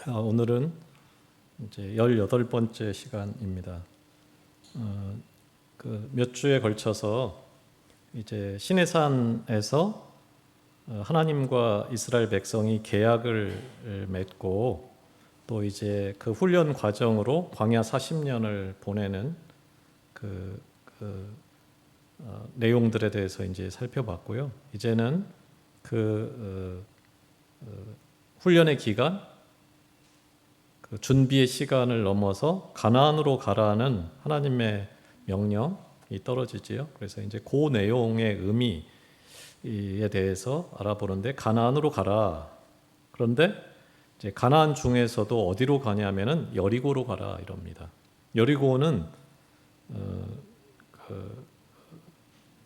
오늘은 이제 18번째 시간입니다. 그 몇 주에 걸쳐서 이제 시내산에서 하나님과 이스라엘 백성이 계약을 맺고 또 이제 그 훈련 과정으로 광야 40년을 보내는 그 내용들에 대해서 이제 살펴봤고요. 이제는 훈련의 기간, 그 준비의 시간을 넘어서 가나안으로 가라는 하나님의 명령이 떨어지지요. 그래서 이제 그 내용의 의미에 대해서 알아보는데, 가나안으로 가라. 그런데 이제 가나안 중에서도 어디로 가냐면은 여리고로 가라 이럽니다. 여리고는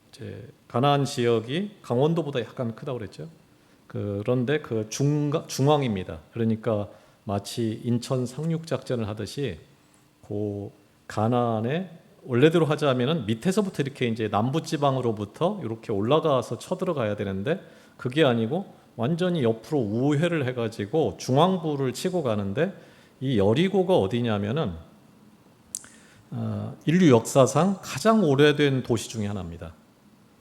이제 가나안 지역이 강원도보다 약간 크다고 그랬죠. 그런데 그 중앙입니다. 그러니까 마치 인천 상륙 작전을 하듯이 그 가나안에 원래대로 하자면은 밑에서부터 이렇게 이제 남부 지방으로부터 이렇게 올라가서 쳐들어가야 되는데, 그게 아니고 완전히 옆으로 우회를 해가지고 중앙부를 치고 가는데, 이 여리고가 어디냐면은 인류 역사상 가장 오래된 도시 중에 하나입니다.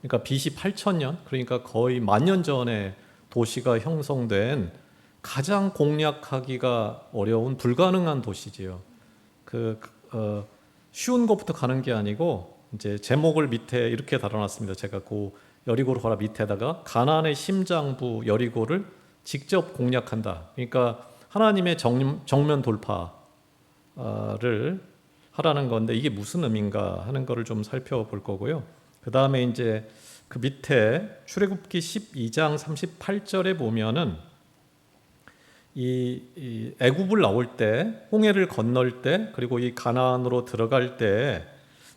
그러니까 BC 8000년, 그러니까 거의 10,000년 전에 도시가 형성된 가장 공략하기가 어려운 불가능한 도시지요. 쉬운 것부터 가는 게 아니고, 이제 제목을 밑에 이렇게 달아놨습니다. 제가 그 여리고로 가라 밑에다가 가나안의 심장부 여리고를 직접 공략한다. 그러니까 하나님의 정면 돌파를 하라는 건데, 이게 무슨 의미인가 하는 거를 좀 살펴볼 거고요. 그 다음에 이제 그 밑에 출애굽기 12장 38절에 보면은 이 애굽을 나올 때, 홍해를 건널 때, 그리고 이 가나안으로 들어갈 때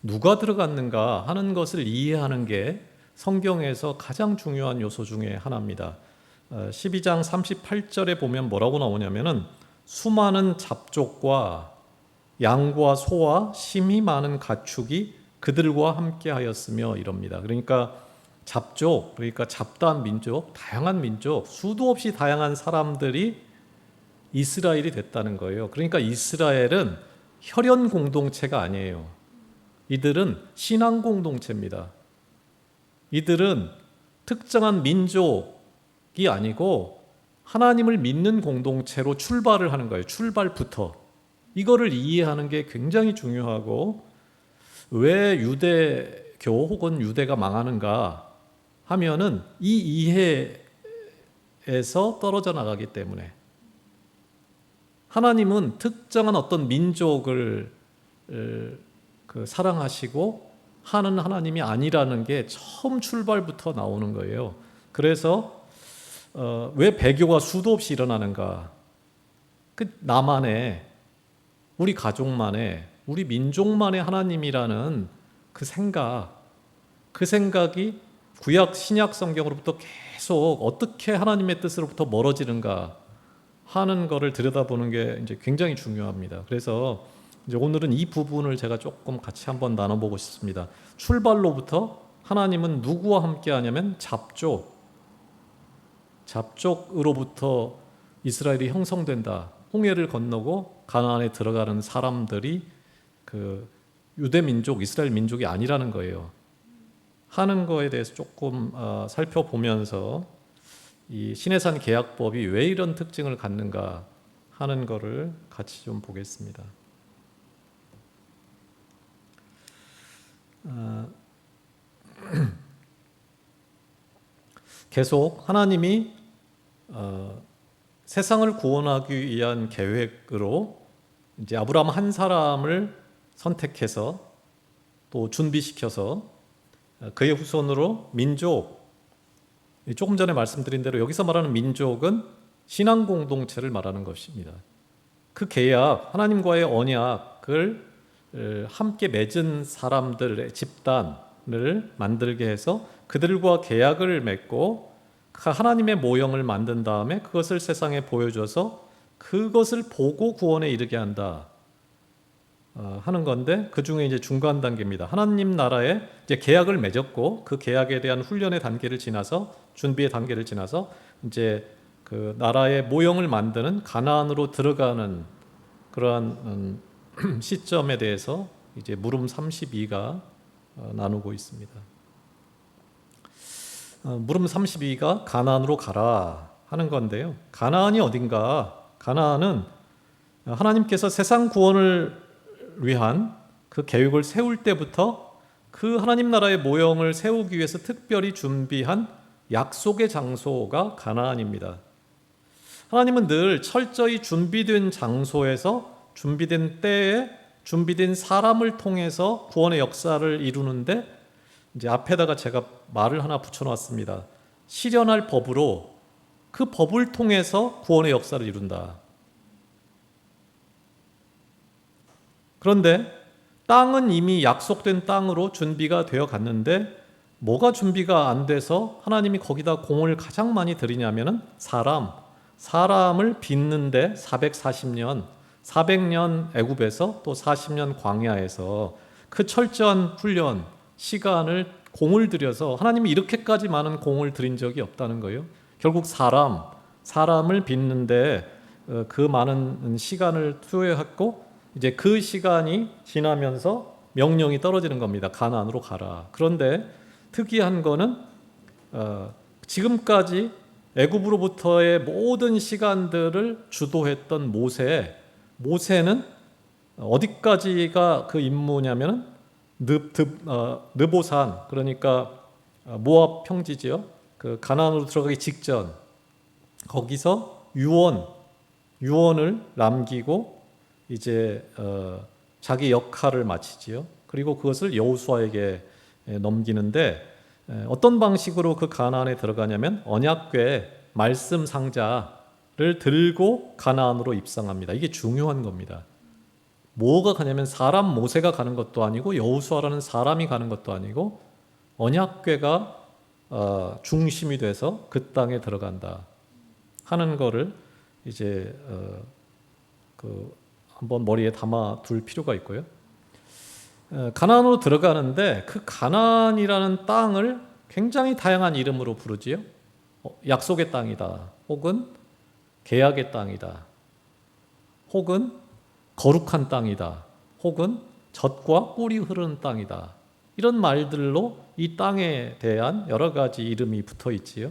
누가 들어갔는가 하는 것을 이해하는 게 성경에서 가장 중요한 요소 중에 하나입니다. 12장 38절에 보면 뭐라고 나오냐면은 수많은 잡족과 양과 소와 심히 많은 가축이 그들과 함께 하였으며 이럽니다. 그러니까 잡족, 그러니까 잡다한 민족, 다양한 민족, 수도 없이 다양한 사람들이 이스라엘이 됐다는 거예요. 그러니까 이스라엘은 혈연 공동체가 아니에요. 이들은 신앙 공동체입니다. 이들은 특정한 민족이 아니고 하나님을 믿는 공동체로 출발을 하는 거예요. 출발부터. 이거를 이해하는 게 굉장히 중요하고, 왜 유대교 혹은 유대가 망하는가 하면은 이 이해에서 떨어져 나가기 때문에, 하나님은 특정한 어떤 민족을 사랑하시고 하는 하나님이 아니라는 게 처음 출발부터 나오는 거예요. 그래서 왜 배교가 수도 없이 일어나는가? 나만의, 우리 가족만의, 우리 민족만의 하나님이라는 그 생각이 구약 신약 성경으로부터 계속 어떻게 하나님의 뜻으로부터 멀어지는가 하는 거를 들여다보는 게 이제 굉장히 중요합니다. 그래서 이제 오늘은 이 부분을 제가 조금 같이 한번 나눠보고 싶습니다. 출발로부터 하나님은 누구와 함께 하냐면 잡족으로부터 이스라엘이 형성된다. 홍해를 건너고 가나안에 들어가는 사람들이 그 유대 민족, 이스라엘 민족이 아니라는 거예요. 하는 거에 대해서 조금 살펴보면서 이 시내산 계약법이 왜 이런 특징을 갖는가 하는 거를 같이 좀 보겠습니다. 계속 하나님이 세상을 구원하기 위한 계획으로 이제 아브라함 한 사람을 선택해서 또 준비시켜서 그의 후손으로 민족, 조금 전에 말씀드린 대로 여기서 말하는 민족은 신앙 공동체를 말하는 것입니다. 그 계약, 하나님과의 언약을 함께 맺은 사람들의 집단을 만들게 해서 그들과 계약을 맺고 하나님의 모형을 만든 다음에 그것을 세상에 보여줘서 그것을 보고 구원에 이르게 한다 하는 건데, 그 중에 이제 중간 단계입니다. 하나님 나라에 이제 계약을 맺었고 그 계약에 대한 훈련의 단계를 지나서, 준비의 단계를 지나서 이제 그 나라의 모형을 만드는 가나안으로 들어가는 그러한 시점에 대해서 이제 물음 32가 나누고 있습니다. 물음 32가 가나안으로 가라 하는 건데요. 가나안이 어딘가? 가나안은 하나님께서 세상 구원을 위한 그 계획을 세울 때부터 그 하나님 나라의 모형을 세우기 위해서 특별히 준비한 약속의 장소가 가나안입니다. 하나님은 늘 철저히 준비된 장소에서 준비된 때에 준비된 사람을 통해서 구원의 역사를 이루는데, 이제 앞에다가 제가 말을 하나 붙여놨습니다. 실현할 법으로, 그 법을 통해서 구원의 역사를 이룬다. 그런데 땅은 이미 약속된 땅으로 준비가 되어 갔는데, 뭐가 준비가 안 돼서 하나님이 거기다 공을 가장 많이 들이냐면은 사람을 빚는데 400년 애굽에서 또 40년 광야에서 그 철저한 훈련 시간을 공을 들여서 하나님이 이렇게까지 많은 공을 들인 적이 없다는 거예요. 결국 사람을 빚는데 그 많은 시간을 투여했고, 이제 그 시간이 지나면서 명령이 떨어지는 겁니다. 가나안으로 가라. 그런데 특이한 거는 지금까지 애굽으로부터의 모든 시간들을 주도했던 모세는 어디까지가 그 임무냐면은 느보산, 그러니까 모압 평지지요. 그 가나안으로 들어가기 직전 거기서 유언을 남기고 이제 자기 역할을 마치지요. 그리고 그것을 여호수아에게 넘기는데, 어떤 방식으로 그 가나안에 들어가냐면 언약궤 말씀 상자를 들고 가나안으로 입성합니다. 이게 중요한 겁니다. 뭐가 가냐면 사람 모세가 가는 것도 아니고 여호수아라는 사람이 가는 것도 아니고 언약궤가 중심이 돼서 그 땅에 들어간다 하는 거를 이제 한번 머리에 담아 둘 필요가 있고요. 가나안으로 들어가는데 그 가나안이라는 땅을 굉장히 다양한 이름으로 부르지요. 약속의 땅이다, 혹은 계약의 땅이다, 혹은 거룩한 땅이다, 혹은 젖과 꿀이 흐르는 땅이다. 이런 말들로 이 땅에 대한 여러 가지 이름이 붙어 있지요.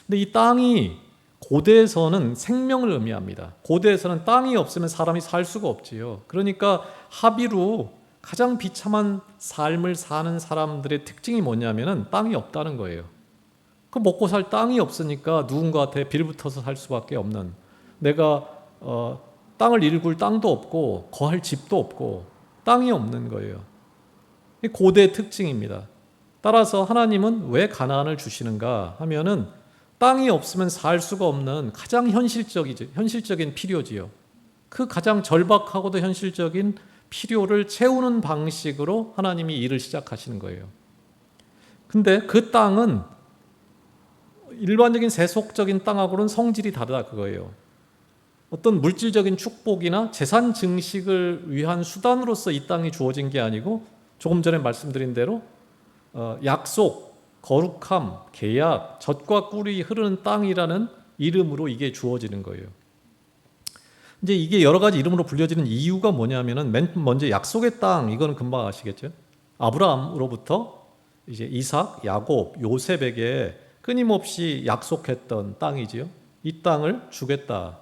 근데 이 땅이 고대에서는 생명을 의미합니다. 고대에서는 땅이 없으면 사람이 살 수가 없지요. 그러니까 합의로 가장 비참한 삶을 사는 사람들의 특징이 뭐냐면은 땅이 없다는 거예요. 그 먹고 살 땅이 없으니까 누군가한테 빌붙어서 살 수밖에 없는, 내가 땅을 일굴 땅도 없고 거할 집도 없고 땅이 없는 거예요. 이 고대의 특징입니다. 따라서 하나님은 왜 가나안을 주시는가 하면은 땅이 없으면 살 수가 없는 가장 현실적인 필요지요. 그 가장 절박하고도 현실적인 필요를 채우는 방식으로 하나님이 일을 시작하시는 거예요. 근데 그 땅은 일반적인 세속적인 땅하고는 성질이 다르다 그거예요. 어떤 물질적인 축복이나 재산 증식을 위한 수단으로서 이 땅이 주어진 게 아니고, 조금 전에 말씀드린 대로 약속, 거룩함, 계약, 젖과 꿀이 흐르는 땅이라는 이름으로 이게 주어지는 거예요. 이제 이게 여러 가지 이름으로 불려지는 이유가 뭐냐면은, 맨 먼저 약속의 땅, 이거는 금방 아시겠죠? 아브라함으로부터 이제 이삭, 야곱, 요셉에게 끊임없이 약속했던 땅이지요. 이 땅을 주겠다.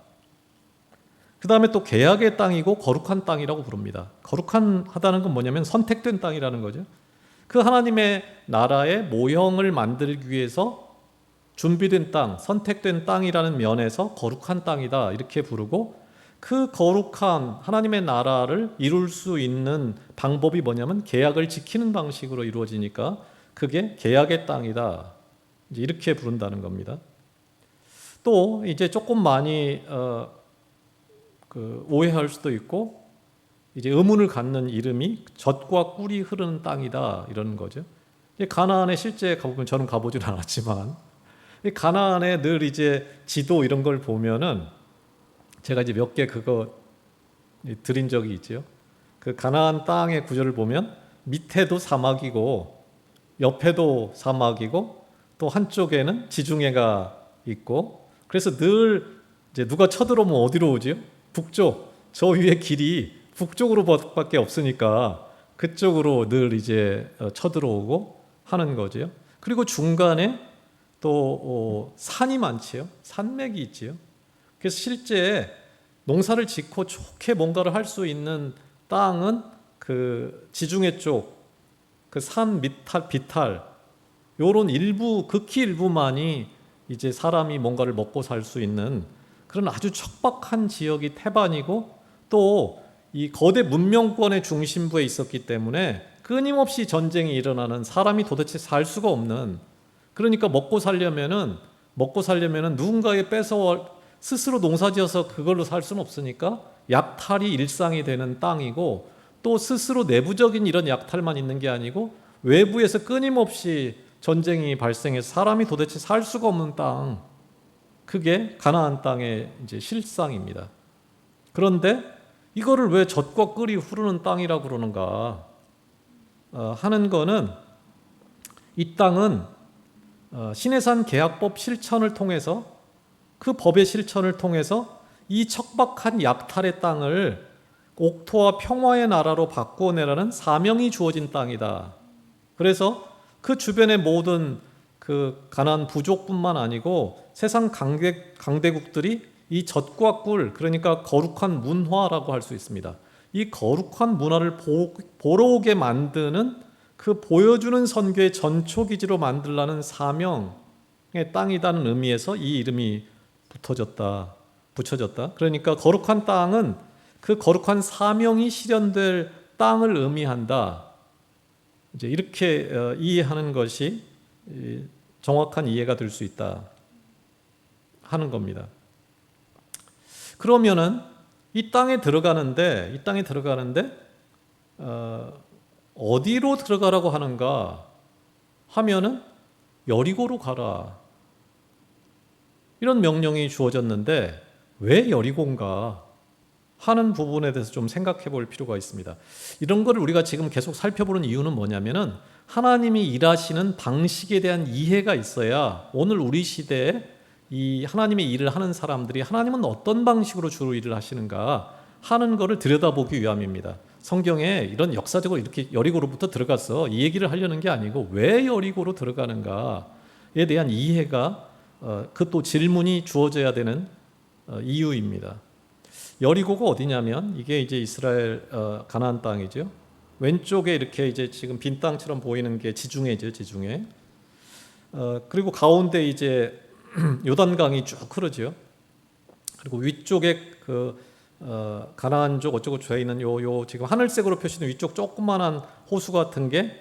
그 다음에 또 계약의 땅이고 거룩한 땅이라고 부릅니다. 거룩하다는 건 뭐냐면 선택된 땅이라는 거죠. 그 하나님의 나라의 모형을 만들기 위해서 준비된 땅, 선택된 땅이라는 면에서 거룩한 땅이다 이렇게 부르고, 그 거룩한 하나님의 나라를 이룰 수 있는 방법이 뭐냐면 계약을 지키는 방식으로 이루어지니까 그게 계약의 땅이다 이렇게 부른다는 겁니다. 또 이제 조금 많이 오해할 수도 있고 이제 의문을 갖는 이름이 젖과 꿀이 흐르는 땅이다 이런 거죠. 가나안에 실제 가보면, 저는 가보진 않았지만 가나안에 늘 이제 지도 이런 걸 보면은 제가 이제 몇 개 그거 드린 적이 있죠. 그 가나안 땅의 구절을 보면 밑에도 사막이고 옆에도 사막이고 또 한쪽에는 지중해가 있고 그래서 늘 이제 누가 쳐들어오면 어디로 오지요? 북쪽. 저 위에 길이 북쪽으로밖에 없으니까 그쪽으로 늘 이제 쳐들어오고 하는 거지요. 그리고 중간에 또 산이 많지요. 산맥이 있지요. 그래서 실제 농사를 짓고 좋게 뭔가를 할 수 있는 땅은 그 지중해 쪽, 그 산 밑탈, 비탈, 요런 일부, 극히 일부만이 이제 사람이 뭔가를 먹고 살 수 있는 그런 아주 척박한 지역이 태반이고, 또 이 거대 문명권의 중심부에 있었기 때문에 끊임없이 전쟁이 일어나는, 사람이 도대체 살 수가 없는, 그러니까 먹고 살려면은 누군가에 뺏어 스스로 농사지어서 그걸로 살 수는 없으니까 약탈이 일상이 되는 땅이고, 또 스스로 내부적인 이런 약탈만 있는 게 아니고 외부에서 끊임없이 전쟁이 발생해서 사람이 도대체 살 수가 없는 땅, 그게 가나안 땅의 이제 실상입니다. 그런데 이거를 왜 젖과 꿀이 흐르는 땅이라고 그러는가 하는 거는, 이 땅은 시내산 계약법 실천을 통해서, 그 법의 실천을 통해서 이 척박한 약탈의 땅을 옥토와 평화의 나라로 바꾸어내라는 사명이 주어진 땅이다. 그래서 그 주변의 모든 그 가나안 부족뿐만 아니고 세상 강대국들이 이 젖과 꿀, 그러니까 거룩한 문화라고 할 수 있습니다. 이 거룩한 문화를 보러 오게 만드는, 그 보여주는 선교의 전초기지로 만들라는 사명의 땅이라는 의미에서 이 이름이 붙여졌다. 그러니까 거룩한 땅은 그 거룩한 사명이 실현될 땅을 의미한다. 이제 이렇게 이해하는 것이 정확한 이해가 될 수 있다 하는 겁니다. 그러면은 이 땅에 들어가는데 어디로 들어가라고 하는가 하면은 여리고로 가라, 이런 명령이 주어졌는데 왜 여리고인가 하는 부분에 대해서 좀 생각해 볼 필요가 있습니다. 이런 거를 우리가 지금 계속 살펴보는 이유는 뭐냐면은 하나님이 일하시는 방식에 대한 이해가 있어야 오늘 우리 시대에 이 하나님의 일을 하는 사람들이 하나님은 어떤 방식으로 주로 일을 하시는가 하는 것을 들여다보기 위함입니다. 성경에 이런 역사적으로 이렇게 여리고로부터 들어가서 이 얘기를 하려는 게 아니고 왜 여리고로 들어가는가에 대한 이해가 그 또 질문이 주어져야 되는 이유입니다. 여리고가 어디냐면 이게 이제 이스라엘 가나안 땅이죠. 왼쪽에 이렇게 이제 지금 빈 땅처럼 보이는 게 지중해죠, 지중해. 그리고 가운데 이제 요단강이 쭉 흐르죠. 그리고 위쪽에 그 가나안 쪽 어쩌고 저에 있는 요 지금 하늘색으로 표시된 위쪽 조그만한 호수 같은 게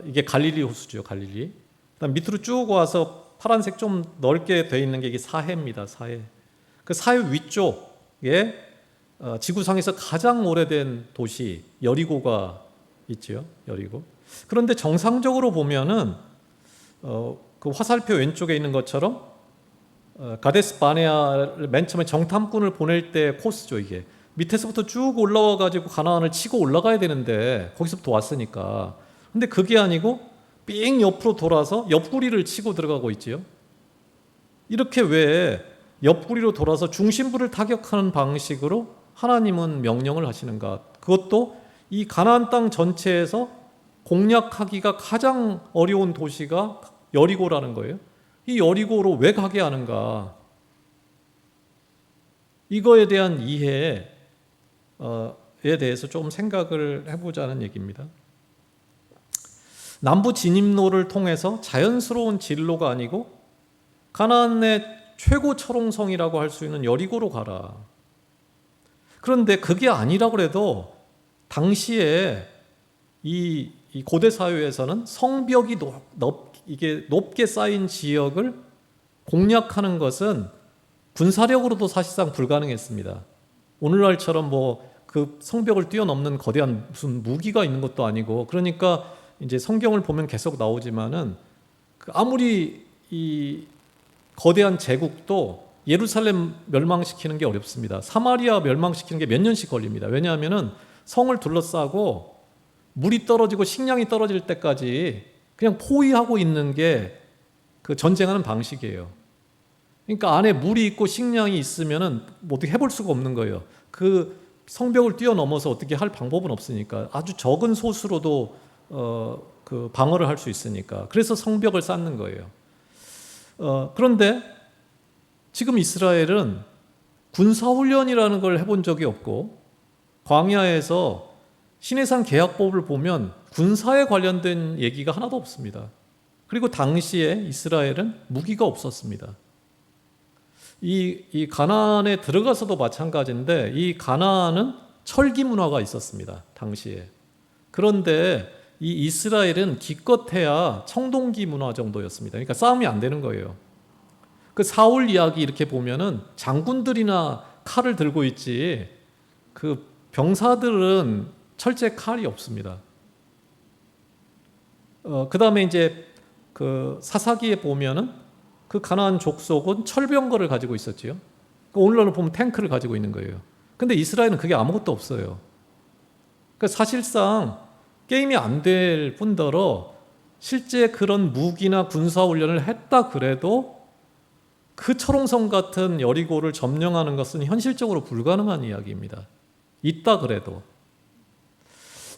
이게 갈릴리 호수죠, 갈릴리. 그다음 밑으로 쭉 와서 파란색 좀 넓게 돼 있는 게 이게 사해입니다, 사해. 그 사해 위쪽에 지구상에서 가장 오래된 도시 여리고가 있죠, 여리고. 그런데 정상적으로 보면은 그 화살표 왼쪽에 있는 것처럼 가데스 바네아를 맨 처음에 정탐꾼을 보낼 때 코스죠. 이게 밑에서부터 쭉 올라와 가지고 가나안을 치고 올라가야 되는데 거기서부터 왔으니까. 근데 그게 아니고 삥 옆으로 돌아서 옆구리를 치고 들어가고 있지요. 이렇게 왜 옆구리로 돌아서 중심부를 타격하는 방식으로 하나님은 명령을 하시는가? 그것도 이 가나안 땅 전체에서 공략하기가 가장 어려운 도시가 여리고라는 거예요. 이 여리고로 왜 가게 하는가? 이거에 대한 이해에 대해서 조금 생각을 해보자는 얘기입니다. 남부 진입로를 통해서 자연스러운 진로가 아니고 가나안의 최고 철옹성이라고 할 수 있는 여리고로 가라. 그런데 그게 아니라고 해도 당시에 이 고대 사회에서는 성벽이 이게 높게 쌓인 지역을 공략하는 것은 군사력으로도 사실상 불가능했습니다. 오늘날처럼 뭐 그 성벽을 뛰어넘는 거대한 무슨 무기가 있는 것도 아니고, 그러니까 이제 성경을 보면 계속 나오지만은 아무리 이 거대한 제국도 예루살렘 멸망시키는 게 어렵습니다. 사마리아 멸망시키는 게 몇 년씩 걸립니다. 왜냐하면은 성을 둘러싸고 물이 떨어지고 식량이 떨어질 때까지 그냥 포위하고 있는 게 그 전쟁하는 방식이에요. 그러니까 안에 물이 있고 식량이 있으면은 뭐 어떻게 해볼 수가 없는 거예요. 그 성벽을 뛰어넘어서 어떻게 할 방법은 없으니까 아주 적은 소수로도 그 방어를 할 수 있으니까 그래서 성벽을 쌓는 거예요. 그런데 지금 이스라엘은 군사훈련이라는 걸 해본 적이 없고 광야에서 시내산 계약법을 보면 군사에 관련된 얘기가 하나도 없습니다. 그리고 당시에 이스라엘은 무기가 없었습니다. 이 가나안에 들어가서도 마찬가지인데 이 가나안은 철기 문화가 있었습니다. 당시에. 그런데 이 이스라엘은 기껏해야 청동기 문화 정도였습니다. 그러니까 싸움이 안 되는 거예요. 그 사울 이야기 이렇게 보면은 장군들이나 칼을 들고 있지 그 병사들은 철제 칼이 없습니다. 그 다음에 이제 그 사사기에 보면은 그 가나안 족속은 철병거를 가지고 있었지요. 오늘날로 보면 탱크를 가지고 있는 거예요. 근데 이스라엘은 그게 아무것도 없어요. 그러니까 사실상 게임이 안 될 뿐더러 실제 그런 무기나 군사훈련을 했다 그래도 그 철옹성 같은 여리고를 점령하는 것은 현실적으로 불가능한 이야기입니다. 있다 그래도.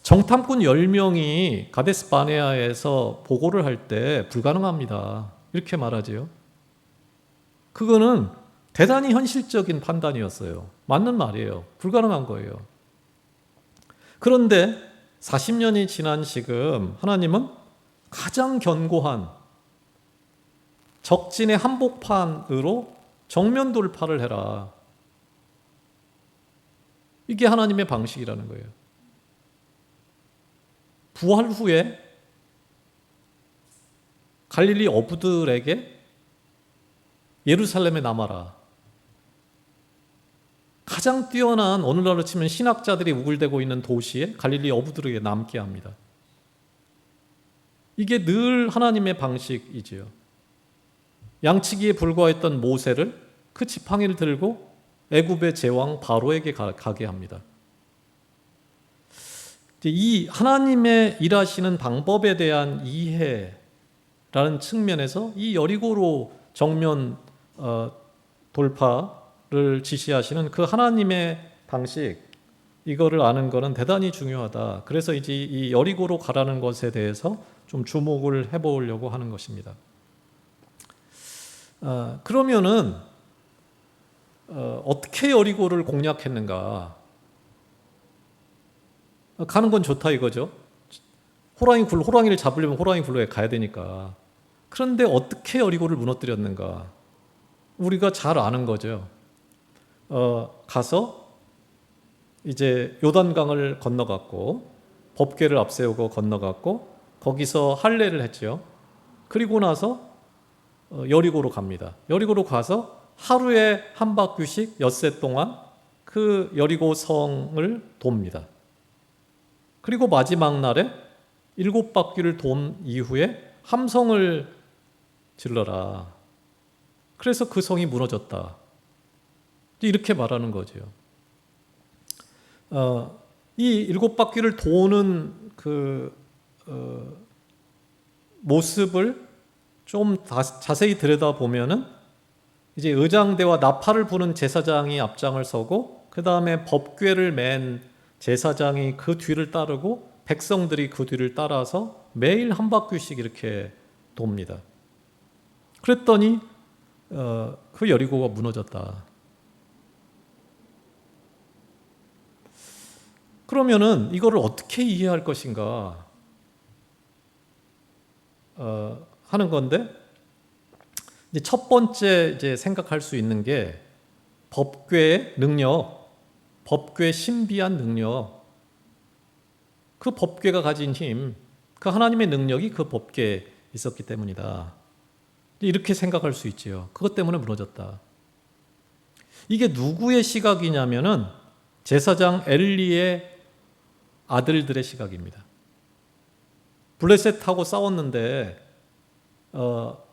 정탐꾼 10명이 가데스 바네아에서 보고를 할 때 불가능합니다. 이렇게 말하지요. 그거는 대단히 현실적인 판단이었어요. 맞는 말이에요. 불가능한 거예요. 그런데 40년이 지난 지금 하나님은 가장 견고한 적진의 한복판으로 정면 돌파를 해라. 이게 하나님의 방식이라는 거예요. 부활 후에 갈릴리 어부들에게 예루살렘에 남아라. 가장 뛰어난 오늘날로 치면 신학자들이 우글대고 있는 도시에 갈릴리 어부들에게 남게 합니다. 이게 늘 하나님의 방식이지요. 양치기에 불과했던 모세를 그 지팡이를 들고 애굽의 제왕 바로에게 가게 합니다. 이 하나님의 일하시는 방법에 대한 이해라는 측면에서 이 여리고로 정면 돌파를 지시하시는 그 하나님의 방식, 이거를 아는 것은 대단히 중요하다. 그래서 이제 이 여리고로 가라는 것에 대해서 좀 주목을 해보려고 하는 것입니다. 그러면은 어떻게 여리고를 공략했는가? 가는 건 좋다 이거죠. 호랑이를 잡으려면 호랑이 굴로에 가야 되니까. 그런데 어떻게 여리고를 무너뜨렸는가? 우리가 잘 아는 거죠. 가서 이제 요단강을 건너갔고 법궤를 앞세우고 건너갔고 거기서 할례를 했죠. 그리고 나서 여리고로 갑니다. 여리고로 가서 하루에 한 바퀴씩 엿새 동안 그 여리고 성을 돕니다. 그리고 마지막 날에 7바퀴를 돈 이후에 함성을 질러라. 그래서 그 성이 무너졌다. 이렇게 말하는 거죠. 이 7바퀴를 도는 그 모습을 좀 자세히 들여다보면은 이제 의장대와 나팔을 부는 제사장이 앞장을 서고 그 다음에 법궤를 맨 제사장이 그 뒤를 따르고 백성들이 그 뒤를 따라서 매일 한 바퀴씩 이렇게 돕니다. 그랬더니 그 여리고가 무너졌다. 그러면은 이거를 어떻게 이해할 것인가 하는 건데, 이제 첫 번째 이제 생각할 수 있는 게 법궤의 능력, 법궤의 신비한 능력, 그 법궤가 가진 힘, 그 하나님의 능력이 그 법궤에 있었기 때문이다. 이렇게 생각할 수 있지요. 그것 때문에 무너졌다. 이게 누구의 시각이냐면은 제사장 엘리의 아들들의 시각입니다. 블레셋하고 싸웠는데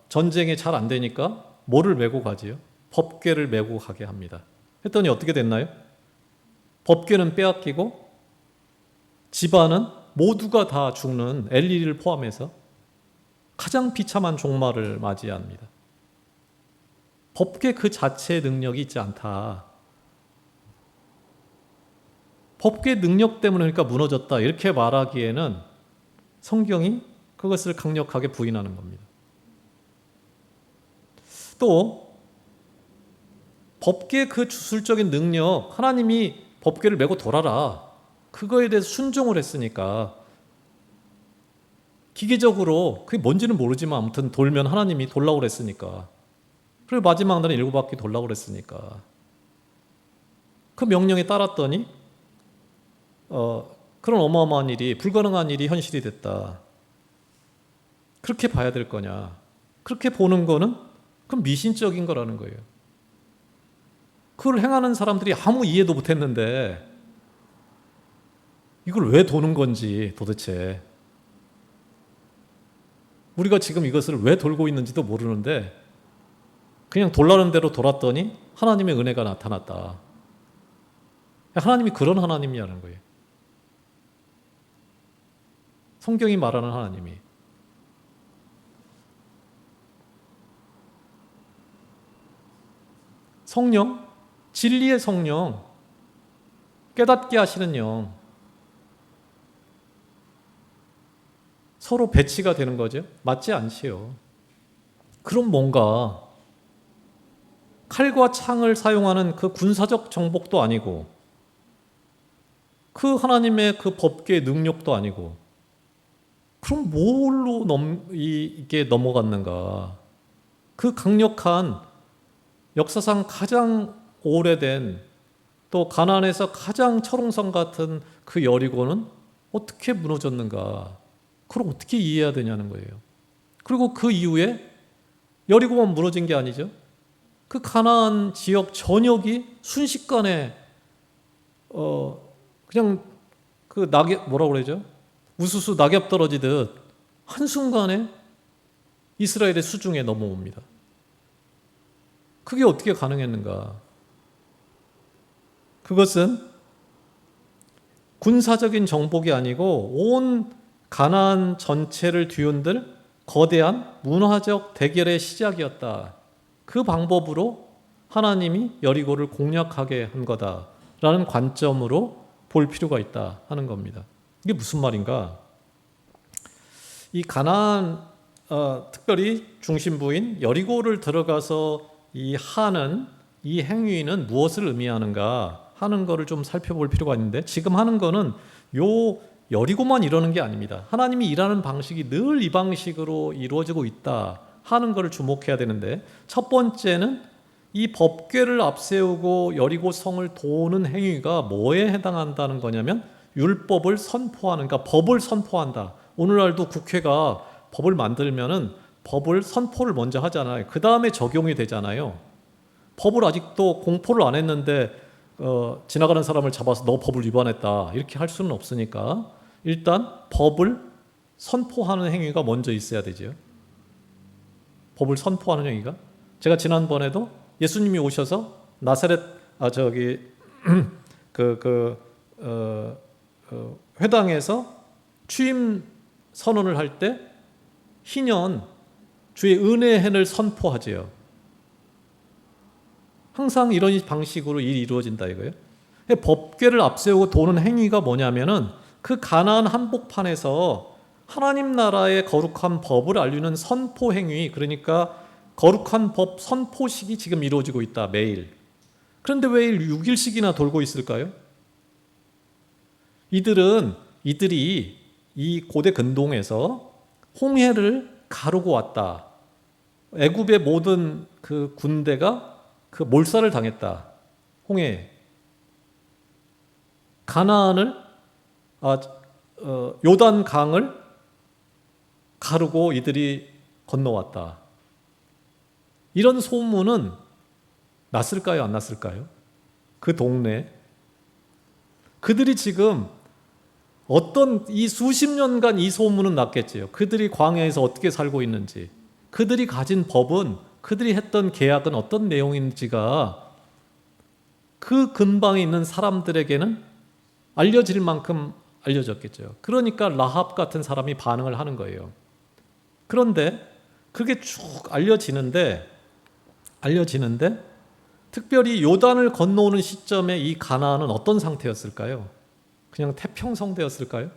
전쟁이 잘 안 되니까 뭐를 메고 가지요? 법궤를 메고 가게 합니다. 했더니 어떻게 됐나요? 법궤는 빼앗기고 집안은 모두가 다 죽는, 엘리를 포함해서 가장 비참한 종말을 맞이합니다. 법궤 그 자체의 능력이 있지 않다. 법궤 능력 때문에 그러니까 무너졌다. 이렇게 말하기에는 성경이 그것을 강력하게 부인하는 겁니다. 또 법궤 그 주술적인 능력, 하나님이 법궤를 메고 돌아라. 그거에 대해서 순종을 했으니까 기계적으로 그게 뭔지는 모르지만 아무튼 돌면 하나님이 돌라고 그랬으니까, 그리고 마지막 날은 7바퀴 돌라고 그랬으니까 그 명령에 따랐더니 그런 어마어마한 일이, 불가능한 일이 현실이 됐다. 그렇게 봐야 될 거냐? 그렇게 보는 거는 그건 미신적인 거라는 거예요. 그걸 행하는 사람들이 아무 이해도 못했는데 이걸 왜 도는 건지 도대체, 우리가 지금 이것을 왜 돌고 있는지도 모르는데 그냥 돌라는 대로 돌았더니 하나님의 은혜가 나타났다. 하나님이 그런 하나님이라는 거예요. 성경이 말하는 하나님이. 성령, 진리의 성령, 깨닫게 하시는 영, 서로 배치가 되는 거죠. 맞지 않지요. 그럼 뭔가 칼과 창을 사용하는 그 군사적 정복도 아니고 그 하나님의 그 법궤의 능력도 아니고, 그럼 뭘로 이게 넘어갔는가? 그 강력한 역사상 가장 오래된, 또 가나안에서 가장 철옹성 같은 그 여리고는 어떻게 무너졌는가? 그걸 어떻게 이해해야 되냐는 거예요. 그리고 그 이후에 여리고만 무너진 게 아니죠. 그 가나안 지역 전역이 순식간에 그냥 그 낙엽, 뭐라고 그러죠? 우수수 낙엽 떨어지듯 한순간에 이스라엘의 수중에 넘어옵니다. 그게 어떻게 가능했는가? 그것은 군사적인 정복이 아니고 온 가나안 전체를 뒤흔들 거대한 문화적 대결의 시작이었다. 그 방법으로 하나님이 여리고를 공략하게 한 거다라는 관점으로 볼 필요가 있다 하는 겁니다. 이게 무슨 말인가? 이 가나안, 특별히 중심부인 여리고를 들어가서 이 하는 이 행위는 무엇을 의미하는가 하는 거를 좀 살펴볼 필요가 있는데, 지금 하는 거는 요 여리고만 이러는 게 아닙니다. 하나님이 일하는 방식이 늘 이 방식으로 이루어지고 있다 하는 거를 주목해야 되는데, 첫 번째는 이 법궤를 앞세우고 여리고 성을 도는 행위가 뭐에 해당한다는 거냐면 율법을 선포하는, 그러니까 법을 선포한다. 오늘날도 국회가 법을 만들면은 법을 선포를 먼저 하잖아요. 그 다음에 적용이 되잖아요. 법을 아직도 공포를 안 했는데 지나가는 사람을 잡아서 너 법을 위반했다 이렇게 할 수는 없으니까 일단 법을 선포하는 행위가 먼저 있어야 되죠. 법을 선포하는 행위가. 제가 지난번에도 예수님이 오셔서 나사렛 회당에서 취임 선언을 할 때 희년 주의 은혜의 해를 선포하지요. 항상 이런 방식으로 일이 이루어진다 이거예요. 법궤를 앞세우고 도는 행위가 뭐냐면은 그 가나안 한복판에서 하나님 나라의 거룩한 법을 알리는 선포 행위, 그러니까 거룩한 법 선포식이 지금 이루어지고 있다, 매일. 그런데 왜 6일씩이나 돌고 있을까요? 이들이 이 고대 근동에서 홍해를 가르고 왔다. 애굽의 모든 그 군대가 그 몰살을 당했다. 홍해. 가나안을 요단 강을 가르고 이들이 건너왔다. 이런 소문은 났을까요? 안 났을까요? 그 동네. 그들이 지금 어떤 이 수십 년간 이 소문은 났겠지요. 그들이 광야에서 어떻게 살고 있는지, 그들이 가진 법은, 그들이 했던 계약은 어떤 내용인지가 그 근방에 있는 사람들에게는 알려질 만큼 알려졌겠죠. 그러니까 라합 같은 사람이 반응을 하는 거예요. 그런데 그게 쭉 알려지는데 알려지는데 특별히 요단을 건너오는 시점에 이 가나안은 어떤 상태였을까요? 그냥 태평성대였을까요?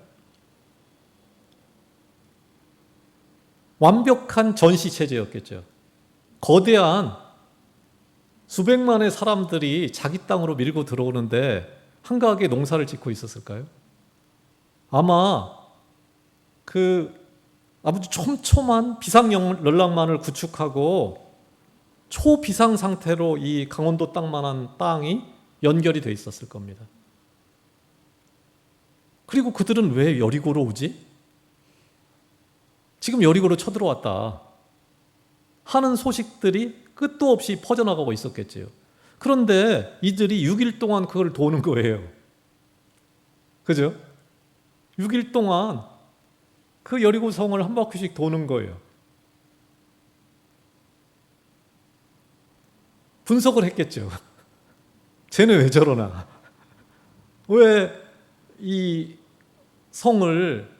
완벽한 전시체제였겠죠. 거대한 수백만의 사람들이 자기 땅으로 밀고 들어오는데 한가하게 농사를 짓고 있었을까요? 아마 아주 촘촘한 비상연락망을 구축하고 초비상 상태로 이 강원도 땅만한 땅이 연결이 돼 있었을 겁니다. 그리고 그들은 왜 여리고로 오지? 지금 여리고로 쳐들어왔다 하는 소식들이 끝도 없이 퍼져나가고 있었겠지요. 그런데 이들이 6일 동안 그걸 도는 거예요. 그죠? 6일 동안 그 여리고 성을 한 바퀴씩 도는 거예요. 분석을 했겠죠. 쟤는 왜 저러나? 왜 이 성을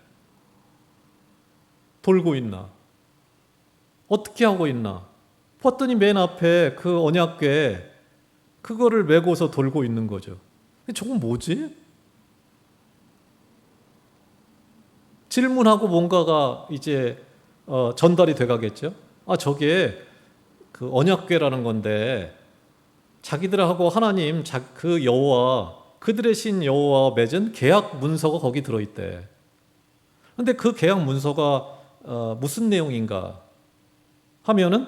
돌고 있나? 어떻게 하고 있나? 봤더니 맨 앞에 그 언약궤 그거를 메고서 돌고 있는 거죠. 저건 뭐지? 질문하고 뭔가가 이제 전달이 돼가겠죠. 저게 그 언약궤라는 건데 자기들하고 하나님 그 여호와 그들의 신 여호와와 맺은 계약 문서가 거기 들어있대. 근데 그 계약 문서가 무슨 내용인가 하면은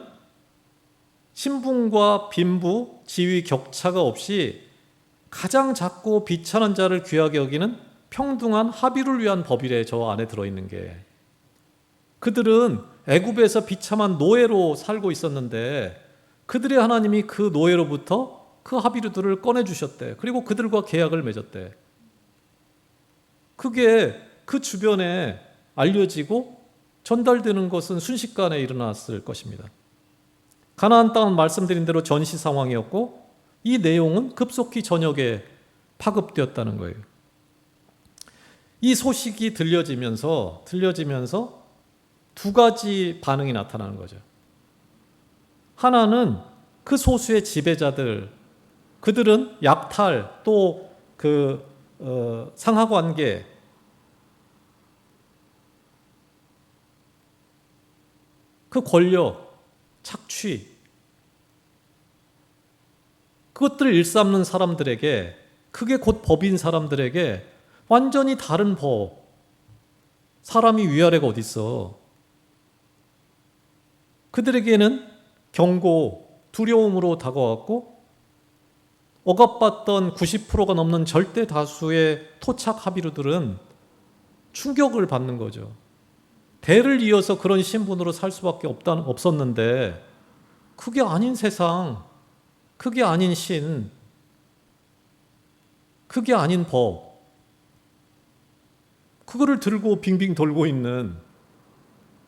신분과 빈부, 지위 격차가 없이 가장 작고 비천한 자를 귀하게 여기는 평등한 합의를 위한 법이래. 저 안에 들어있는 게. 그들은 애굽에서 비참한 노예로 살고 있었는데 그들의 하나님이 그 노예로부터 그 합의류들을 꺼내주셨대. 그리고 그들과 계약을 맺었대. 그게 그 주변에 알려지고 전달되는 것은 순식간에 일어났을 것입니다. 가나안 땅은 말씀드린 대로 전시 상황이었고 이 내용은 급속히 전역에 파급되었다는 거예요. 이 소식이 들려지면서 두 가지 반응이 나타나는 거죠. 하나는 그 소수의 지배자들, 그들은 약탈 또 상하관계, 그 권력, 착취, 그것들을 일삼는 사람들에게, 그게 곧 법인 사람들에게 완전히 다른 법, 사람이 위아래가 어디 있어. 그들에게는 경고, 두려움으로 다가왔고 억압받던 90%가 넘는 절대 다수의 토착 합의류들은 충격을 받는 거죠. 대를 이어서 그런 신분으로 살 수밖에 없었는데 그게 아닌 세상, 그게 아닌 신, 그게 아닌 법, 그거를 들고 빙빙 돌고 있는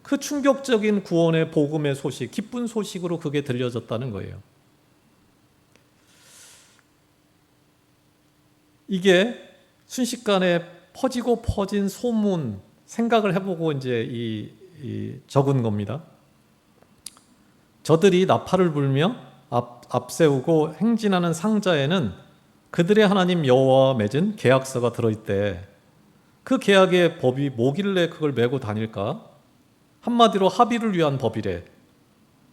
그 충격적인 구원의 복음의 소식, 기쁜 소식으로 그게 들려졌다는 거예요. 이게 순식간에 퍼지고 퍼진 소문, 생각을 해보고 이제 적은 겁니다. 저들이 나팔을 불며 앞세우고 행진하는 상자에는 그들의 하나님 여호와와 맺은 계약서가 들어있대. 그 계약의 법이 뭐길래 그걸 메고 다닐까? 한마디로 합의를 위한 법이래.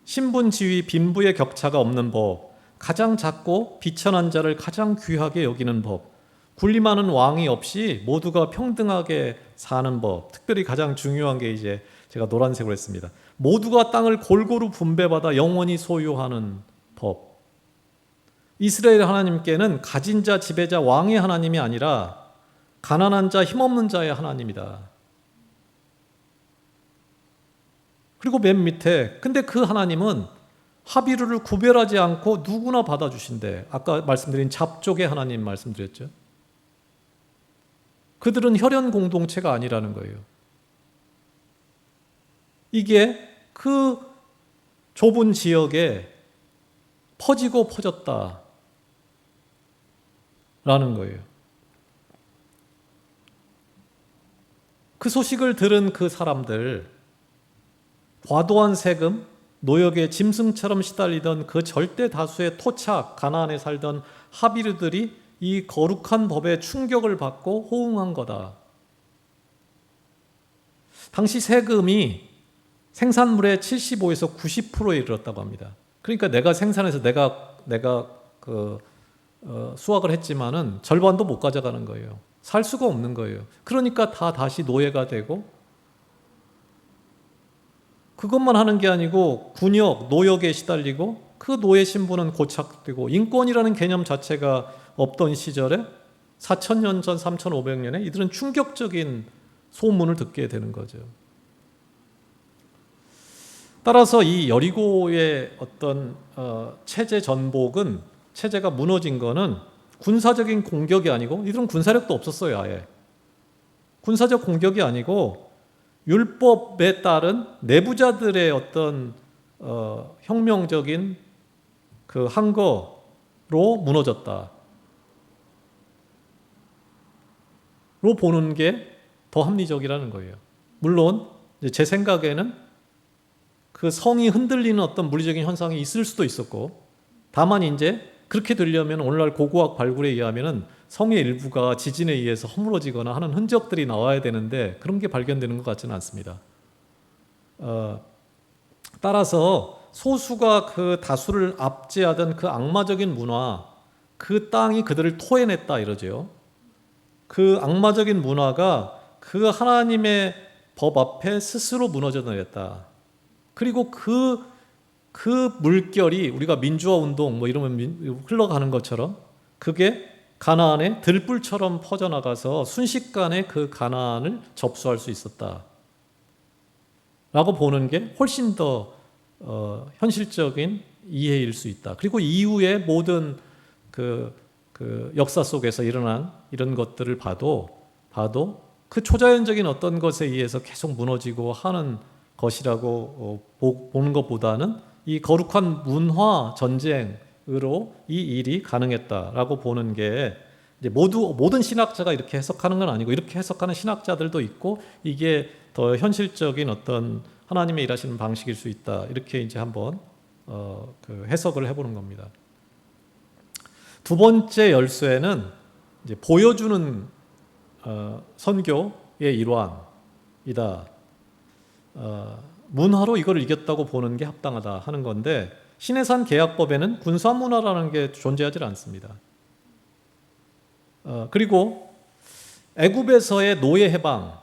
신분, 지위, 빈부의 격차가 없는 법, 가장 작고 비천한 자를 가장 귀하게 여기는 법, 군림하는 왕이 없이 모두가 평등하게 사는 법. 특별히 가장 중요한 게 이제 제가 노란색으로 했습니다. 모두가 땅을 골고루 분배받아 영원히 소유하는 법. 이스라엘 하나님께는 가진 자, 지배자, 왕의 하나님이 아니라 가난한 자, 힘없는 자의 하나님이다. 그리고 맨 밑에 근데 그 하나님은 합의를 구별하지 않고 누구나 받아주신대. 아까 말씀드린 잡족의 하나님 말씀드렸죠. 그들은 혈연 공동체가 아니라는 거예요. 이게 그 좁은 지역에 퍼지고 퍼졌다라는 거예요. 그 소식을 들은 그 사람들, 과도한 세금, 노역의 짐승처럼 시달리던 그 절대 다수의 토착, 가나안에 살던 하비르들이 이 거룩한 법에 충격을 받고 호응한 거다. 당시 세금이 생산물의 75에서 90%에 이르렀다고 합니다. 그러니까 내가 생산해서 내가 수확을 했지만은 절반도 못 가져가는 거예요. 살 수가 없는 거예요. 그러니까 다시 노예가 되고, 그것만 하는 게 아니고 군역, 노역에 시달리고, 그 노예 신분은 고착되고, 인권이라는 개념 자체가 없던 시절에 4,000년 전, 3,500년에 이들은 충격적인 소문을 듣게 되는 거죠. 따라서 이 여리고의 어떤 체제 전복은, 체제가 무너진 거는 군사적인 공격이 아니고, 이들은 군사력도 없었어요. 아예 군사적 공격이 아니고 율법에 따른 내부자들의 어떤 혁명적인 그 항거로 무너졌다 로 보는 게 더 합리적이라는 거예요. 물론 제 생각에는 그 성이 흔들리는 어떤 물리적인 현상이 있을 수도 있었고, 다만 이제 그렇게 되려면 오늘날 고고학 발굴에 의하면은 성의 일부가 지진에 의해서 허물어지거나 하는 흔적들이 나와야 되는데 그런 게 발견되는 것 같지는 않습니다. 따라서 소수가 그 다수를 압제하던 그 악마적인 문화, 그 땅이 그들을 토해냈다 이러죠. 그 악마적인 문화가 그 하나님의 법 앞에 스스로 무너져 내렸다. 그리고 그 물결이 우리가 민주화 운동 뭐 이러면 흘러가는 것처럼 그게 가나안에 들불처럼 퍼져나가서 순식간에 그 가나안을 접수할 수 있었다 라고 보는 게 훨씬 더 현실적인 이해일 수 있다. 그리고 이후의 모든 그 역사 속에서 일어난 이런 것들을 봐도 그 초자연적인 어떤 것에 의해서 계속 무너지고 하는 것이라고 보는 것보다는 이 거룩한 문화 전쟁으로 이 일이 가능했다라고 보는 게, 이제 모든 신학자가 이렇게 해석하는 건 아니고, 이렇게 해석하는 신학자들도 있고, 이게 더 현실적인 어떤 하나님의 일하시는 방식일 수 있다, 이렇게 이제 한번 해석을 해보는 겁니다. 두 번째 열쇠는 이제 보여주는 선교의 일환이다. 문화로 이걸 이겼다고 보는 게 합당하다 하는 건데, 시내산 계약법에는 군사 문화라는 게 존재하지 않습니다. 그리고 애굽에서의 노예 해방,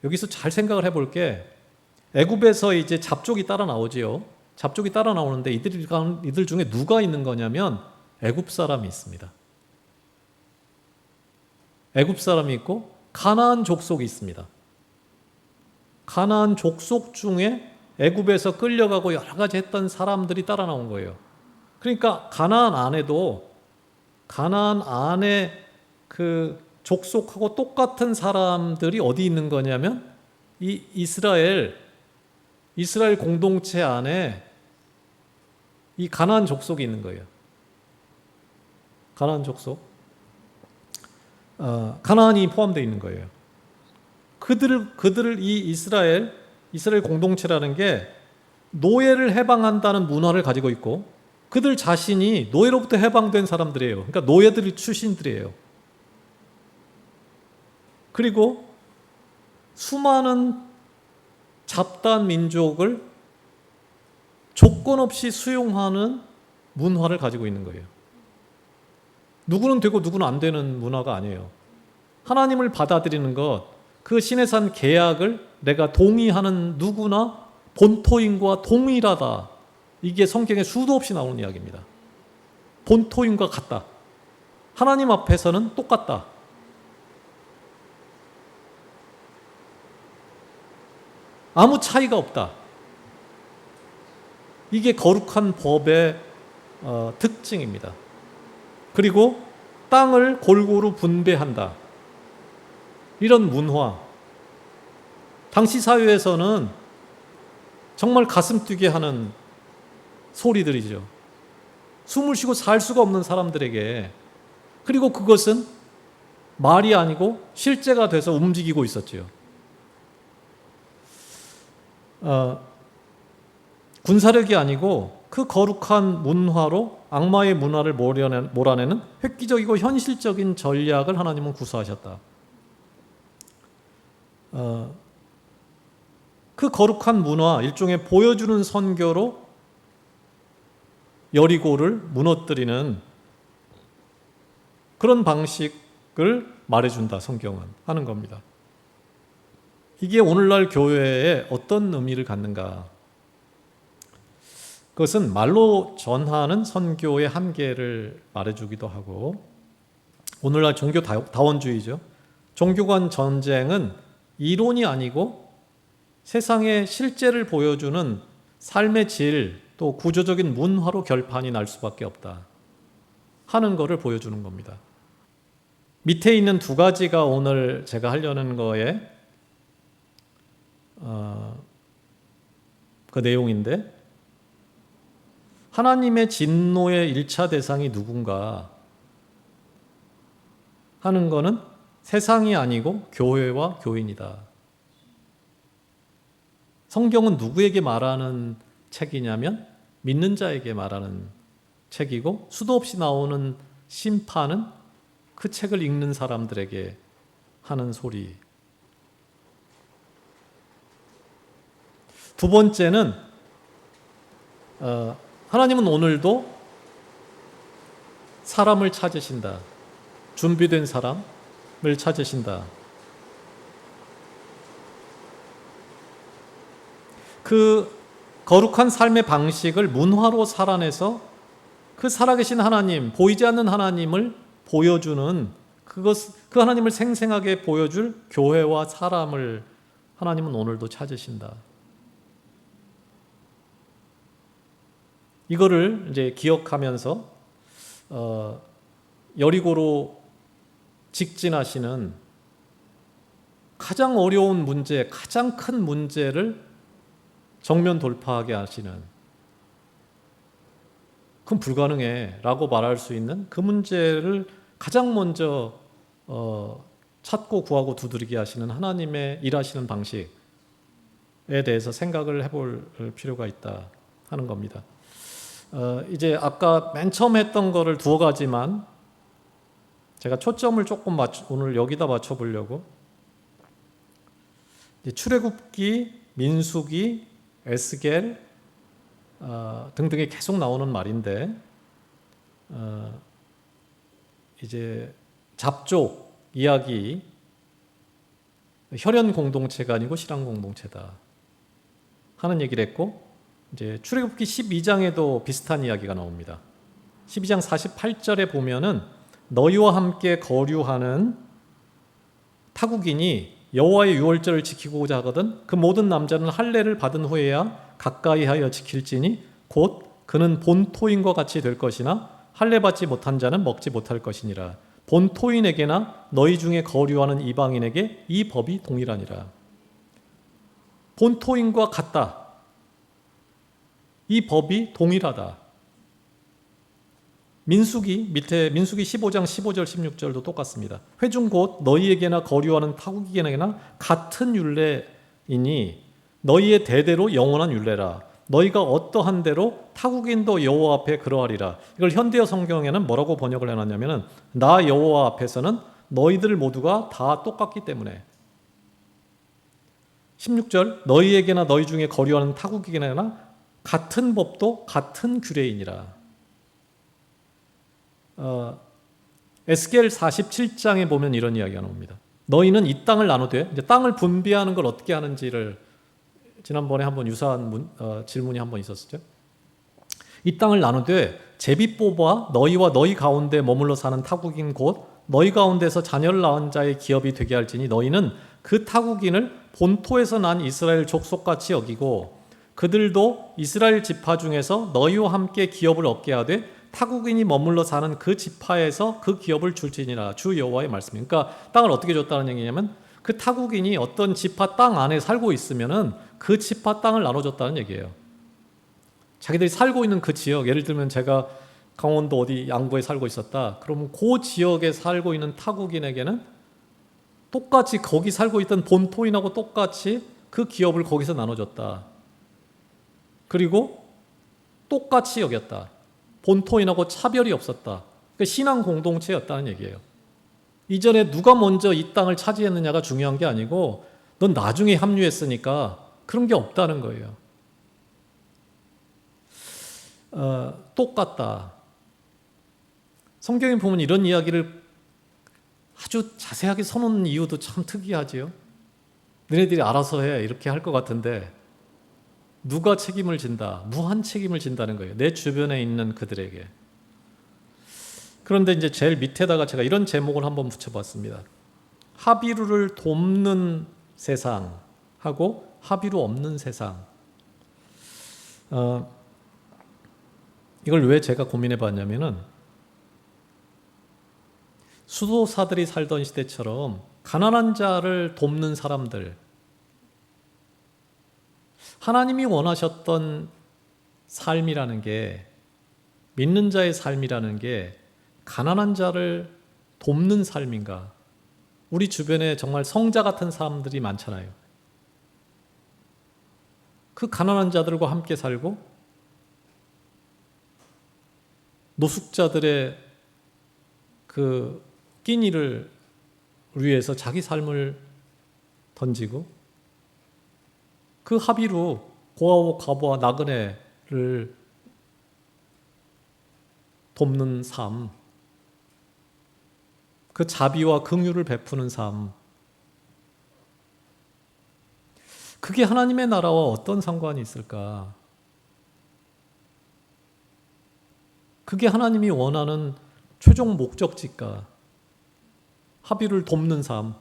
여기서 잘 생각을 해볼 게, 애굽에서 이제 잡족이 따라 나오지요. 잡족이 따라 나오는데 이들 중에 누가 있는 거냐면 애굽 사람이 있습니다. 애굽 사람이 있고 가나안 족속이 있습니다. 가나안 족속 중에 애굽에서 끌려가고 여러 가지 했던 사람들이 따라 나온 거예요. 그러니까 가나안 안에 그 족속하고 똑같은 사람들이 어디 있는 거냐면 이 이스라엘 공동체 안에 이 가나안 족속이 있는 거예요. 가나안 족속. 가나안이 포함되어 있는 거예요. 그들을 이 이스라엘 공동체라는 게 노예를 해방한다는 문화를 가지고 있고, 그들 자신이 노예로부터 해방된 사람들이에요. 그러니까 노예들이 출신들이에요. 그리고 수많은 잡다한 민족을 조건 없이 수용하는 문화를 가지고 있는 거예요. 누구는 되고 누구는 안 되는 문화가 아니에요. 하나님을 받아들이는 것, 그 시내산 계약을 내가 동의하는 누구나 본토인과 동일하다. 이게 성경에 수도 없이 나오는 이야기입니다. 본토인과 같다. 하나님 앞에서는 똑같다. 아무 차이가 없다. 이게 거룩한 법의 특징입니다. 그리고 땅을 골고루 분배한다. 이런 문화. 당시 사회에서는 정말 가슴 뛰게 하는 소리들이죠. 숨을 쉬고 살 수가 없는 사람들에게. 그리고 그것은 말이 아니고 실제가 돼서 움직이고 있었죠. 군사력이 아니고 그 거룩한 문화로 악마의 문화를 몰아내는 획기적이고 현실적인 전략을 하나님은 구사하셨다. 그 거룩한 문화, 일종의 보여주는 선교로 여리고를 무너뜨리는 그런 방식을 말해준다, 성경은 하는 겁니다. 이게 오늘날 교회에 어떤 의미를 갖는가? 그것은 말로 전하는 선교의 한계를 말해주기도 하고, 오늘날 종교 다원주의죠. 종교 간 전쟁은 이론이 아니고 세상의 실제를 보여주는 삶의 질, 또 구조적인 문화로 결판이 날 수밖에 없다 하는 것을 보여주는 겁니다. 밑에 있는 두 가지가 오늘 제가 하려는 거에 그 내용인데, 하나님의 진노의 1차 대상이 누군가 하는 거는 세상이 아니고 교회와 교인이다. 성경은 누구에게 말하는 책이냐면 믿는 자에게 말하는 책이고, 수도 없이 나오는 심판은 그 책을 읽는 사람들에게 하는 소리. 두 번째는 하나님은 오늘도 사람을 찾으신다. 준비된 사람을 찾으신다. 그 거룩한 삶의 방식을 문화로 살아내서 그 살아계신 하나님, 보이지 않는 하나님을 보여주는 그 하나님을 생생하게 보여줄 교회와 사람을 하나님은 오늘도 찾으신다. 이거를 이제 기억하면서 여리고로 직진하시는 가장 어려운 문제, 가장 큰 문제를 정면 돌파하게 하시는, 그건 불가능해 라고 말할 수 있는 그 문제를 가장 먼저 찾고 구하고 두드리게 하시는 하나님의 일하시는 방식에 대해서 생각을 해볼 필요가 있다 하는 겁니다. 이제 아까 맨 처음 했던 거를 두어 가지만 제가 초점을 조금 오늘 여기다 맞춰보려고, 출애굽기, 민수기, 에스겔 등등이 계속 나오는 말인데, 이제 잡족 이야기, 혈연 공동체가 아니고 실황 공동체다 하는 얘기를 했고, 이제 출애굽기 12장에도 비슷한 이야기가 나옵니다. 12장 48절에 보면은 너희와 함께 거류하는 타국인이 여호와의 유월절을 지키고자 하거든 그 모든 남자는 할례를 받은 후에야 가까이하여 지킬지니 곧 그는 본토인과 같이 될 것이나 할례 받지 못한 자는 먹지 못할 것이니라. 본토인에게나 너희 중에 거류하는 이방인에게 이 법이 동일하니라. 본토인과 같다. 이 법이 동일하다. 밑에 민수기 15장 15절 16절도 똑같습니다. 회중 곧 너희에게나 거류하는 타국인에게나 같은 율례이니 너희의 대대로 영원한 율례라. 너희가 어떠한 대로 타국인도 여호와 앞에 그러하리라. 이걸 현대어 성경에는 뭐라고 번역을 해놨냐면은 나 여호와 앞에서는 너희들 모두가 다 똑같기 때문에. 16절 너희에게나 너희 중에 거류하는 타국인에게나 같은 법도 같은 규례이니라. 에스겔 47장에 보면 이런 이야기가 나옵니다. 너희는 이 땅을 나누되, 이제 땅을 분배하는 걸 어떻게 하는지를 지난번에 한번 유사한 질문이 한번 있었죠. 이 땅을 나누되 제비 뽑아 너희와 너희 가운데 머물러 사는 타국인 곧 너희 가운데서 자녀를 낳은 자의 기업이 되게 할지니 너희는 그 타국인을 본토에서 난 이스라엘 족속같이 여기고 그들도 이스라엘 지파 중에서 너희와 함께 기업을 얻게 하되 타국인이 머물러 사는 그 지파에서 그 기업을 줄지니라. 주 여호와의 말씀입니다. 그러니까 땅을 어떻게 줬다는 얘기냐면 그 타국인이 어떤 지파 땅 안에 살고 있으면은 그 지파 땅을 나눠줬다는 얘기예요. 자기들이 살고 있는 그 지역, 예를 들면 제가 강원도 어디 양구에 살고 있었다. 그러면 그 지역에 살고 있는 타국인에게는 똑같이 거기 살고 있던 본토인하고 똑같이 그 기업을 거기서 나눠줬다. 그리고 똑같이 여겼다. 본토인하고 차별이 없었다. 그러니까 신앙 공동체였다는 얘기예요. 이전에 누가 먼저 이 땅을 차지했느냐가 중요한 게 아니고 넌 나중에 합류했으니까 그런 게 없다는 거예요. 똑같다. 성경에 보면 이런 이야기를 아주 자세하게 써놓는 이유도 참 특이하지요. 너네들이 알아서 해 이렇게 할 것 같은데 누가 책임을 진다? 무한 책임을 진다는 거예요. 내 주변에 있는 그들에게. 그런데 이제 제일 밑에다가 제가 이런 제목을 한번 붙여봤습니다. 하비루를 돕는 세상하고 하비루 없는 세상. 이걸 왜 제가 고민해 봤냐면은 수도사들이 살던 시대처럼 가난한 자를 돕는 사람들, 하나님이 원하셨던 삶이라는 게, 믿는 자의 삶이라는 게 가난한 자를 돕는 삶인가? 우리 주변에 정말 성자 같은 사람들이 많잖아요. 그 가난한 자들과 함께 살고 노숙자들의 그 끼니를 위해서 자기 삶을 던지고 그 합의로 고아와 과부와 나그네를 돕는 삶, 그 자비와 긍휼을 베푸는 삶, 그게 하나님의 나라와 어떤 상관이 있을까? 그게 하나님이 원하는 최종 목적지가 합의를 돕는 삶,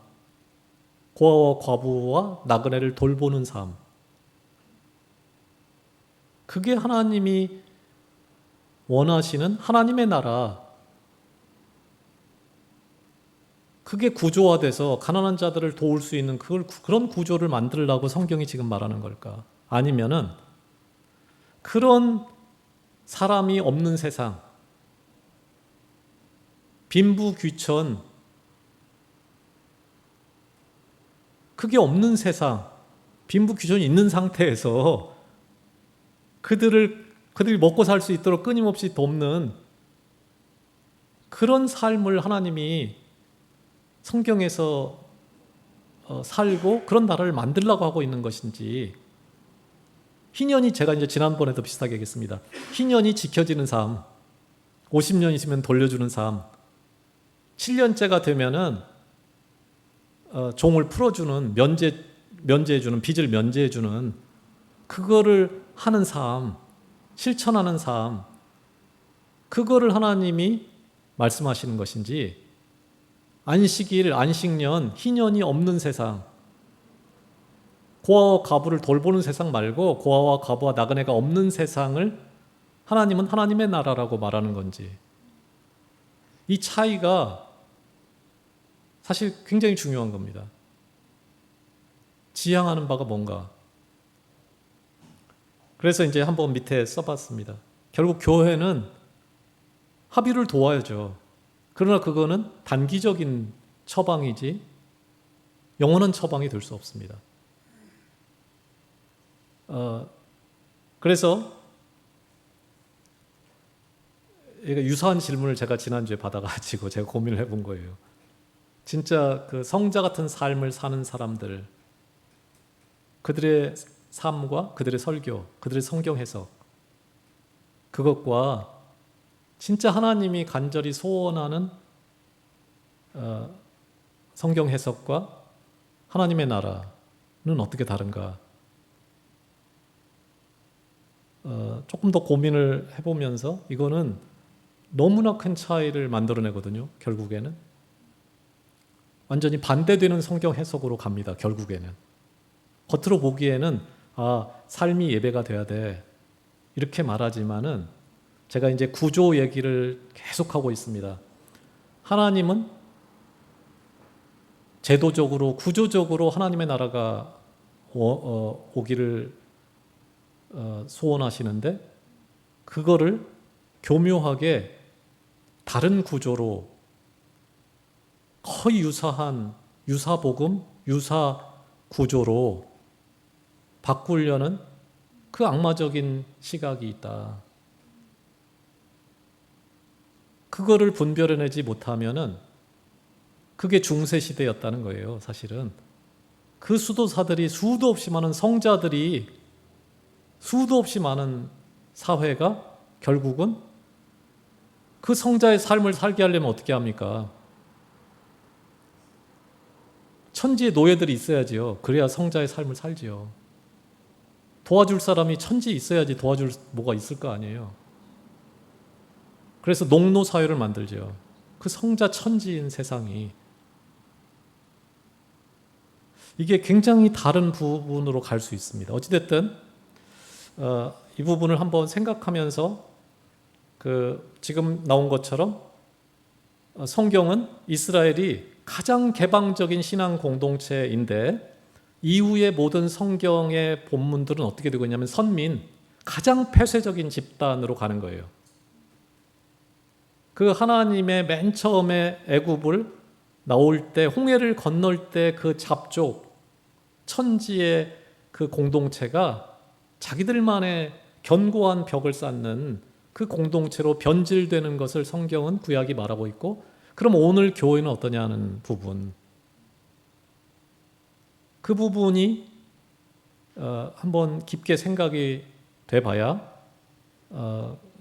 고아와 과부와 나그네를 돌보는 삶. 그게 하나님이 원하시는 하나님의 나라. 그게 구조화돼서 가난한 자들을 도울 수 있는 그런 구조를 만들려고 성경이 지금 말하는 걸까? 아니면은 그런 사람이 없는 세상, 빈부귀천, 그게 없는 세상, 빈부귀천이 있는 상태에서 그들이 먹고 살 수 있도록 끊임없이 돕는 그런 삶을 하나님이 성경에서 살고 그런 나라를 만들려고 하고 있는 것인지, 희년이, 제가 이제 지난번에도 비슷하게 얘기했습니다. 희년이 지켜지는 삶, 50년 있으면 돌려주는 삶, 7년째가 되면은 종을 풀어주는, 면제해주는, 빚을 면제해주는 그거를 하는 삶, 실천하는 삶, 그거를 하나님이 말씀하시는 것인지, 안식일, 안식년, 희년이 없는 세상, 고아와 과부를 돌보는 세상 말고 고아와 과부와 나그네가 없는 세상을 하나님은 하나님의 나라라고 말하는 건지, 이 차이가 사실 굉장히 중요한 겁니다. 지향하는 바가 뭔가. 그래서 이제 한번 밑에 써봤습니다. 결국 교회는 합의를 도와야죠. 그러나 그거는 단기적인 처방이지 영원한 처방이 될 수 없습니다. 그래서 유사한 질문을 제가 지난주에 받아가지고 제가 고민을 해본 거예요. 진짜 그 성자 같은 삶을 사는 사람들, 그들의 삶과 그들의 설교, 그들의 성경 해석, 그것과 진짜 하나님이 간절히 소원하는 성경 해석과 하나님의 나라는 어떻게 다른가? 조금 더 고민을 해보면서 이거는 너무나 큰 차이를 만들어내거든요. 결국에는 완전히 반대되는 성경 해석으로 갑니다. 결국에는 겉으로 보기에는 삶이 예배가 돼야 돼 이렇게 말하지만은 제가 이제 구조 얘기를 계속하고 있습니다. 하나님은 제도적으로, 구조적으로 하나님의 나라가 오기를 소원하시는데, 그거를 교묘하게 다른 구조로, 거의 유사한 유사복음, 유사 구조로 바꾸려는 그 악마적인 시각이 있다. 그거를 분별해내지 못하면은 그게 중세 시대였다는 거예요, 사실은. 그 수도사들이 수도 없이 많은 성자들이 수도 없이 많은 사회가 결국은 그 성자의 삶을 살게 하려면 어떻게 합니까? 천지에 노예들이 있어야지요. 그래야 성자의 삶을 살지요. 도와줄 사람이 천지에 있어야지 도와줄 뭐가 있을 거 아니에요. 그래서 농노 사회를 만들죠. 그 성자 천지인 세상이. 이게 굉장히 다른 부분으로 갈 수 있습니다. 어찌됐든 이 부분을 한번 생각하면서 지금 나온 것처럼 성경은 이스라엘이 가장 개방적인 신앙 공동체인데 이후의 모든 성경의 본문들은 어떻게 되고 있냐면 선민, 가장 폐쇄적인 집단으로 가는 거예요. 그 하나님의 맨 처음에 애굽을 나올 때, 홍해를 건널 때 그 잡족, 천지의 그 공동체가 자기들만의 견고한 벽을 쌓는 그 공동체로 변질되는 것을 성경은 구약이 말하고 있고, 그럼 오늘 교회는 어떠냐는 부분, 그 부분이 한번 깊게 생각이 돼봐야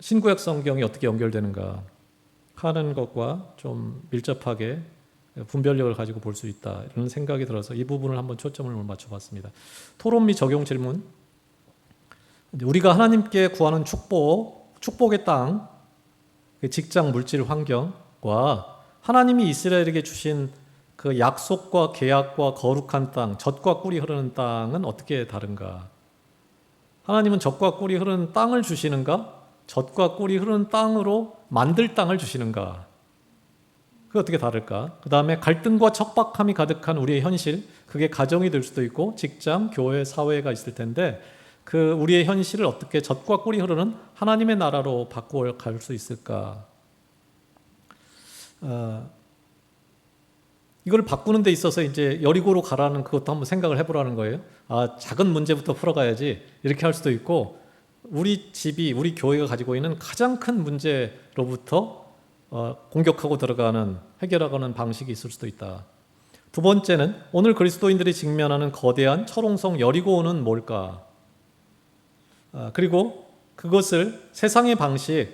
신구약 성경이 어떻게 연결되는가 하는 것과 좀 밀접하게 분별력을 가지고 볼 수 있다, 이런 생각이 들어서 이 부분을 한번 초점을 맞춰봤습니다. 토론 및 적용 질문. 우리가 하나님께 구하는 축복의 땅, 직장, 물질, 환경과 하나님이 이스라엘에게 주신 그 약속과 계약과 거룩한 땅, 젖과 꿀이 흐르는 땅은 어떻게 다른가? 하나님은 젖과 꿀이 흐르는 땅을 주시는가? 젖과 꿀이 흐르는 땅으로 만들 땅을 주시는가? 그게 어떻게 다를까? 그 다음에 갈등과 척박함이 가득한 우리의 현실, 그게 가정이 될 수도 있고 직장, 교회, 사회가 있을 텐데 그 우리의 현실을 어떻게 젖과 꿀이 흐르는 하나님의 나라로 바꿔갈 수 있을까? 이걸 바꾸는 데 있어서 이제 여리고로 가라는 그것도 한번 생각을 해보라는 거예요. 작은 문제부터 풀어가야지, 이렇게 할 수도 있고, 우리 집이, 우리 교회가 가지고 있는 가장 큰 문제로부터 공격하고 들어가는, 해결하는 방식이 있을 수도 있다. 두 번째는 오늘 그리스도인들이 직면하는 거대한 철옹성 여리고는 뭘까? 그리고 그것을 세상의 방식,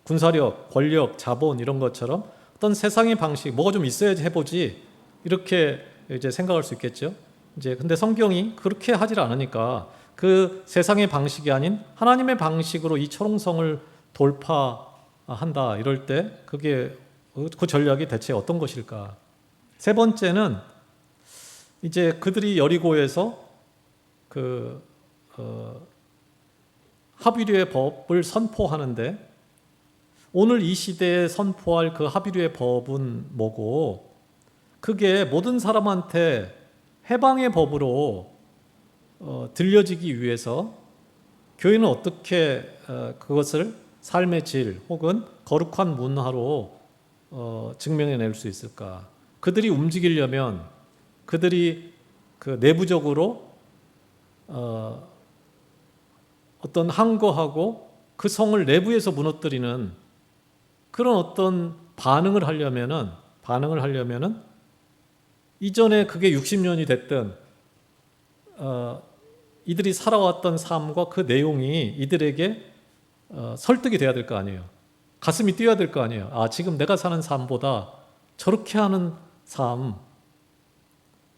군사력, 권력, 자본 이런 것처럼 어떤 세상의 방식, 뭐가 좀 있어야지 해보지, 이렇게 이제 생각할 수 있겠죠. 이제 근데 성경이 그렇게 하질 않으니까 그 세상의 방식이 아닌 하나님의 방식으로 이 철옹성을 돌파한다, 이럴 때 그게 그 전략이 대체 어떤 것일까? 세 번째는 이제 그들이 여리고에서 합의류의 법을 선포하는데, 오늘 이 시대에 선포할 그 합의류의 법은 뭐고, 그게 모든 사람한테 해방의 법으로 들려지기 위해서 교회는 어떻게 그것을 삶의 질 혹은 거룩한 문화로 증명해낼 수 있을까? 그들이 움직이려면 그들이 그 내부적으로 어떤 항거하고 그 성을 내부에서 무너뜨리는 그런 어떤 반응을 하려면은 이전에 그게 60년이 됐든 이들이 살아왔던 삶과 그 내용이 이들에게 설득이 돼야 될 거 아니에요. 가슴이 뛰어야 될 거 아니에요. 지금 내가 사는 삶보다 저렇게 하는 삶,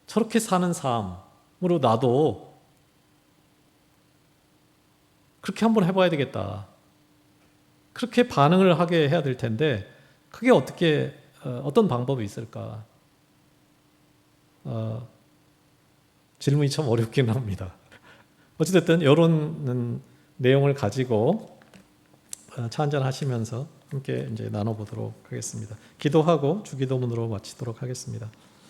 저렇게 사는 삶으로 나도 그렇게 한번 해봐야 되겠다. 그렇게 반응을 하게 해야 될 텐데 그게 어떤 방법이 있을까? 질문이 참 어렵긴 합니다. 어찌됐든 이런 내용을 가지고 차 한잔 하시면서 함께 이제 나눠보도록 하겠습니다. 기도하고 주기도문으로 마치도록 하겠습니다.